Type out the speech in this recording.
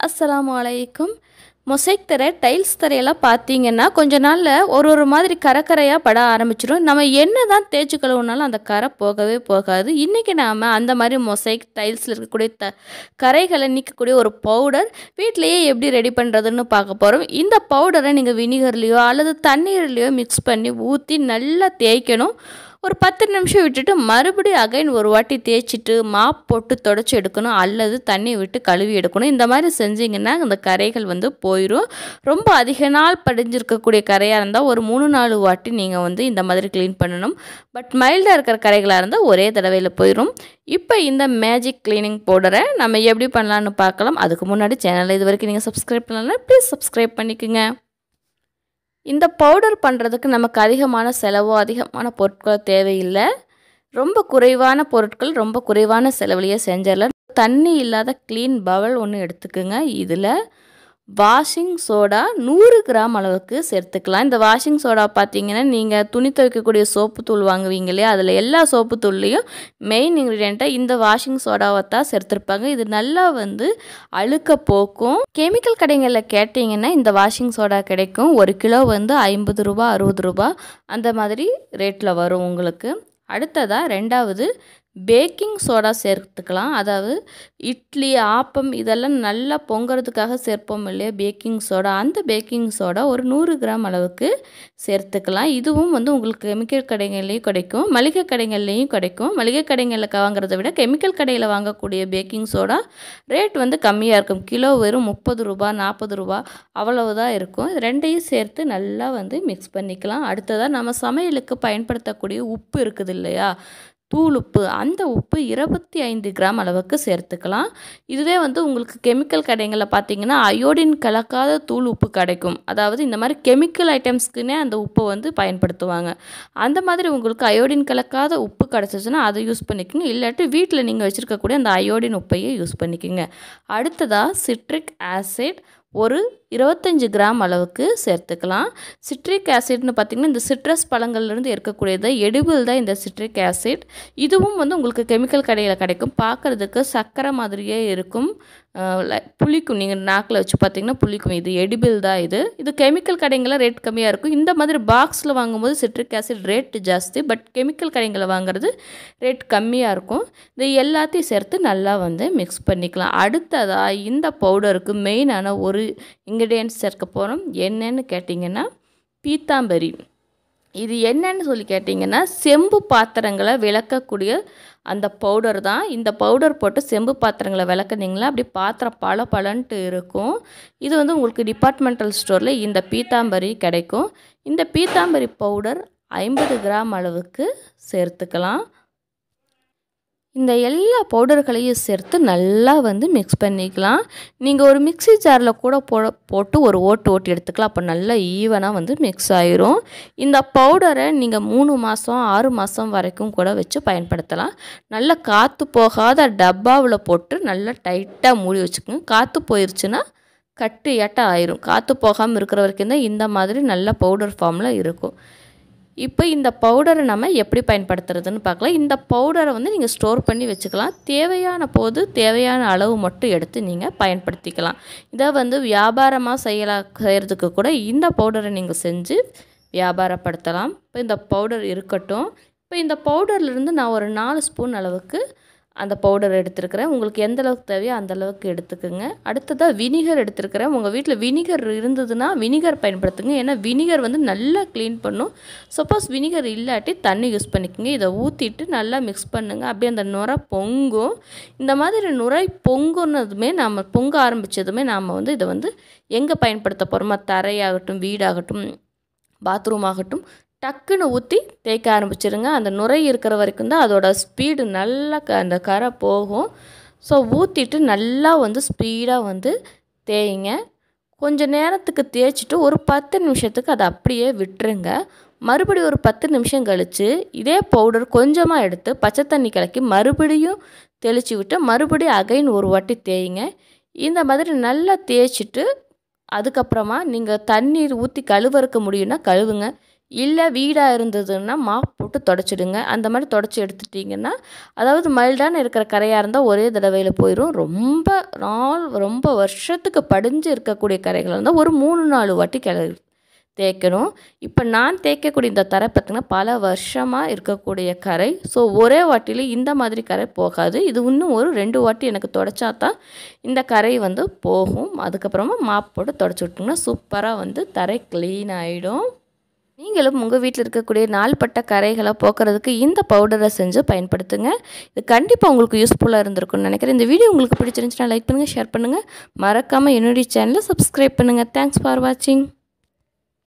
அஸ்ஸலாமு அலைக்கும். மொசைக் தரை டைல்ஸ் தரையெல்லாம் பார்த்தீங்கன்னா கொஞ்ச நாளில் ஒரு மாதிரி கரை பட ஆரம்பிச்சிடும். நம்ம என்ன தான் தேய்ச்சி கழுவுனாலும் அந்த கரை போகவே போகாது. இன்றைக்கி நாம் அந்த மாதிரி மொசைக் டைல்ஸில் இருக்கக்கூடிய கரைகளை நீக்கக்கூடிய ஒரு பவுடர் வீட்டிலையே எப்படி ரெடி பண்ணுறதுன்னு பார்க்க போகிறோம். இந்த பவுடரை நீங்கள் வினிகர்லேயோ அல்லது தண்ணீர்லேயோ மிக்ஸ் பண்ணி ஊற்றி நல்லா தேய்க்கணும். ஒரு 10 நிமிஷம் விட்டுட்டு மறுபடியும் அகைன் ஒரு வாட்டி தேய்ச்சிட்டு மாப் போட்டு தொடச்சி எடுக்கணும், அல்லது தண்ணி விட்டு கழுவி எடுக்கணும். இந்த மாதிரி செஞ்சிங்கன்னா அந்த கரைகள் போயிடும். ரொம்ப அதிக நாள் படிஞ்சிருக்கக்கூடிய கரையாக இருந்தால் ஒரு 3-4 வாட்டி நீங்கள் இந்த மாதிரி க்ளீன் பண்ணணும். பட் மைல்டாக இருக்கிற கரைகளாக இருந்தால் ஒரே தடவையில் போயிடும். இப்போ இந்த மேஜிக் க்ளீனிங் பவுடரை நம்ம எப்படி பண்ணலான்னு பார்க்கலாம். அதுக்கு முன்னாடி சேனலை இது வரைக்கும் நீங்கள் சப்ஸ்கிரைப் பண்ணலாம், ப்ளீஸ் சப்ஸ்கிரைப் பண்ணிக்கோங்க. இந்த பவுடர் பண்ணுறதுக்கு நமக்கு அதிகமான செலவோ அதிகமான பொருட்களோ தேவையில்லை. ரொம்ப குறைவான பொருட்கள் ரொம்ப குறைவான செலவுலையே செஞ்சிடலாம். தண்ணி இல்லாத க்ளீன் பவுல் ஒன்று எடுத்துக்கோங்க. இதில் வாஷிங் சோடா 100 கிராம் அளவுக்கு சேர்த்துக்கலாம். இந்த வாஷிங் சோடா பார்த்தீங்கன்னா நீங்கள் துணி துவைக்கக்கூடிய சோப்பு தூள் வாங்குவீங்க இல்லையா, அதில் எல்லா சோப்பு தூள்லேயும் மெயின் இன்க்ரீடியண்ட்டாக இந்த வாஷிங் சோடாவை தான் சேர்த்துருப்பாங்க. இது நல்லா அழுக்க போக்கும். கெமிக்கல் கடைகளில் கேட்டிங்கன்னா இந்த வாஷிங் சோடா கிடைக்கும். 1 கிலோ 50 ரூபா 60 ரூபா அந்த மாதிரி ரேட்டில் வரும் உங்களுக்கு. அடுத்ததாக ரெண்டாவது பேக்கிங் சோடா சேர்த்துக்கலாம். அதாவது இட்லி ஆப்பம் இதெல்லாம் நல்லா பொங்குறதுக்காக சேர்ப்போம் இல்லையா பேக்கிங் சோடா, அந்த பேக்கிங் சோடா ஒரு 100 கிராம் அளவுக்கு சேர்த்துக்கலாம். இதுவும் உங்களுக்கு கெமிக்கல் கடைகள்லேயும் கிடைக்கும், மளிகை கடைகள்லேயும் கிடைக்கும். மளிகை கடைகளில் வாங்குறதை விட கெமிக்கல் கடையில் வாங்கக்கூடிய பேக்கிங் சோடா ரேட் கம்மியாக இருக்கும். கிலோ வெறும் 30 ரூபா 40 ரூபா அவ்வளவுதான் இருக்கும். இது ரெண்டையும் சேர்த்து நல்லா மிக்ஸ் பண்ணிக்கலாம். அடுத்ததாக நம்ம சமையலுக்கு பயன்படுத்தக்கூடிய உப்பு இருக்குது இல்லையா, தூள் உப்பு, அந்த உப்பு 25 கிராம் அளவுக்கு சேர்த்துக்கலாம். இதுவே உங்களுக்கு கெமிக்கல் கடைகளில் பார்த்தீங்கன்னா அயோடின் கலக்காத தூள் உப்பு கிடைக்கும். அதாவது இந்த மாதிரி கெமிக்கல் ஐட்டம்ஸ்க்குன்னே அந்த உப்பை பயன்படுத்துவாங்க. அந்த மாதிரி உங்களுக்கு அயோடின் கலக்காத உப்பு கிடச்சிச்சுன்னா அதை யூஸ் பண்ணிக்கோங்க. இல்லாட்டி வீட்டில் நீங்கள் வச்சுருக்கக்கூடிய அந்த அயோடின் உப்பையே யூஸ் பண்ணிக்கோங்க. அடுத்ததாக சிட்ரிக் ஆசிட் ஒரு 25 கிராம் அளவுக்கு சேர்த்துக்கலாம். சிட்ரிக் ஆசிட்னு பார்த்திங்கன்னா இந்த சிட்ரஸ் பழங்கள்லேருந்து இருக்கக்கூடியது எடிபிள் தான் இந்த சிட்ரிக் ஆசிட். இதுவும் உங்களுக்கு கெமிக்கல் கடையில் கிடைக்கும். பார்க்குறதுக்கு சர்க்கரை மாதிரியே இருக்கும், புளிக்கும். நீங்கள் நாக்கில் வச்சு பார்த்திங்கன்னா புளிக்கும். இது எடிபிள் தான். இது கெமிக்கல் கடைங்களில் ரேட் கம்மியாக இருக்கும். இந்த மாதிரி பாக்ஸில் வாங்கும்போது சிட்ரிக் ஆசிட் ரேட் ஜாஸ்தி, பட் கெமிக்கல் கடைகளில் வாங்குறது ரேட் கம்மியாக இருக்கும். இது எல்லாத்தையும் சேர்த்து நல்லா மிக்ஸ் பண்ணிக்கலாம். அடுத்ததாக இந்த பவுடருக்கு மெயினான ஒரு இன்க்ரீடியன்ட்ஸ் சேர்க்க போகிறோம். என்னன்னு கேட்டிங்கன்னா பீத்தாம்பரி. இது என்னன்னு சொல்லி கேட்டிங்கன்னா செம்பு பாத்திரங்களை விளக்கக்கூடிய அந்த பவுடர் தான். இந்த பவுடர் போட்டு செம்பு பாத்திரங்களை விளக்குனீங்களா அப்படி பாத்திரம் பல பலன்ட்டு இருக்கும். இது உங்களுக்கு டிபார்ட்மெண்டல் ஸ்டோரில் இந்த பீத்தாம்பரி கிடைக்கும். இந்த பீத்தாம்பரி பவுடர் 50 கிராம் அளவுக்கு சேர்த்துக்கலாம். இந்த எல்லா பவுடர்களையும் சேர்த்து நல்லா மிக்ஸ் பண்ணிக்கலாம். நீங்கள் ஒரு மிக்ஸி ஜாரில் கூட போட்டு ஒரு ஓட்டி எடுத்துக்கலாம். அப்போ நல்லா ஈவனாக மிக்ஸ் ஆயிரும். இந்த பவுடரை நீங்கள் 3 மாதம் 6 மாதம் வரைக்கும் கூட வச்சு பயன்படுத்தலாம். நல்லா காற்று போகாத டப்பாவில் போட்டு நல்லா டைட்டாக மூடி வச்சுக்கோங்க. காற்று போயிடுச்சுன்னா கட்டியாட்டம் ஆயிரும். காற்று போகாமல் இருக்கிற வரைக்கும் தான் இந்த மாதிரி நல்ல பவுடர் ஃபார்மில் இருக்கும். இப்போ இந்த பவுடரை நம்ம எப்படி பயன்படுத்துறதுன்னு பார்க்கலாம். இந்த பவுடரை நீங்கள் ஸ்டோர் பண்ணி வச்சுக்கலாம். தேவையான போது தேவையான அளவு மட்டும் எடுத்து நீங்கள் பயன்படுத்திக்கலாம். இதை வியாபாரமாக செய்கிறதுக்கு கூட இந்த பவுடரை நீங்கள் செஞ்சு வியாபாரப்படுத்தலாம். இப்போ இந்த பவுடர் இருக்கட்டும். இப்போ இந்த பவுடர்லேருந்து நான் ஒரு 4 ஸ்பூன் அளவுக்கு அந்த பவுடர் எடுத்துருக்கிறேன். உங்களுக்கு எந்த அளவுக்கு தேவையோ அந்த அளவுக்கு எடுத்துக்கோங்க. அடுத்ததாக வினிகர் எடுத்துருக்கிறேன். உங்கள் வீட்டில் வினிகர் இருந்ததுன்னா வினிகர் பயன்படுத்துங்க. ஏன்னா வினிகர் நல்லா க்ளீன் பண்ணும். சப்போஸ் வினிகர் இல்லாட்டி தண்ணி யூஸ் பண்ணிக்கோங்க. இதை ஊற்றிட்டு நல்லா மிக்ஸ் பண்ணுங்கள். அப்படியே அந்த நுரை பொங்கும். இந்த மாதிரி நுரை பொங்குனதுமே பொங்க ஆரம்பித்ததுமே நாம் இதை எங்கே பயன்படுத்த போகிறோமா, தரையாகட்டும் வீடாகட்டும் பாத்ரூம் ஆகட்டும், டக்குன்னு ஊற்றி தேய்க்க ஆரம்பிச்சிருங்க. அந்த நுரை இருக்கிற வரைக்கும் தான் அதோட ஸ்பீடு நல்லா அந்த கரை போகும். ஸோ ஊற்றிட்டு நல்லா ஸ்பீடாக தேய்ங்க. கொஞ்சம் நேரத்துக்கு தேய்ச்சிட்டு ஒரு 10 நிமிஷத்துக்கு அதை அப்படியே விட்டுருங்க. மறுபடியும் ஒரு 10 நிமிஷம் கழித்து இதே பவுடர் கொஞ்சமாக எடுத்து பச்சை தண்ணி கலக்கி மறுபடியும் தெளித்து விட்டு மறுபடியும் அகைன் ஒரு வாட்டி தேய்ங்க. இந்த மாதிரி நல்லா தேய்ச்சிட்டு அதுக்கப்புறமா நீங்கள் தண்ணீர் ஊற்றி கழுவறுக்க முடியும்னா கழுவுங்க. இல்லை வீடாக இருந்ததுன்னா மாப் போட்டு தொடச்சிடுங்க. அந்த மாதிரி தொடச்சி எடுத்துட்டிங்கன்னா, அதாவது மைல்டான இருக்கிற கரையாக இருந்தால் ஒரே தடவையில் போயிடும். ரொம்ப வருஷத்துக்கு படிஞ்சு இருக்கக்கூடிய கரைகளாக இருந்தால் ஒரு 3-4 வாட்டி தேய்க்கணும். இப்போ நான் தேய்க்கக்கூடிய இந்த தரை பார்த்திங்கன்னா பல வருஷமாக இருக்கக்கூடிய கரை. ஸோ ஒரே வாட்டியில் இந்த மாதிரி கரை போகாது. இது இன்னும் ஒரு 2 வாட்டி எனக்கு தொடச்சா தான் இந்த கரை வந்து போகும். அதுக்கப்புறமா மாப் போட்டு தொடச்சி விட்டிங்கன்னா சூப்பராக தரை க்ளீன் ஆகிடும். நீங்களும் உங்கள் வீட்டில் இருக்கக்கூடிய நாள்பட்ட கரைகளை போக்குறதுக்கு இந்த பவுடரை செஞ்சு பயன்படுத்துங்க. இது கண்டிப்பாக உங்களுக்கு யூஸ்ஃபுல்லாக இருந்திருக்கும்னு நினைக்கிறேன். இந்த வீடியோ உங்களுக்கு பிடிச்சிருந்துச்சுன்னா லைக் பண்ணுங்கள், ஷேர் பண்ணுங்கள். மறக்காமல் என்னுடைய சேனலை சப்ஸ்கிரைப் பண்ணுங்கள். தேங்க்ஸ் ஃபார் வாட்சிங்.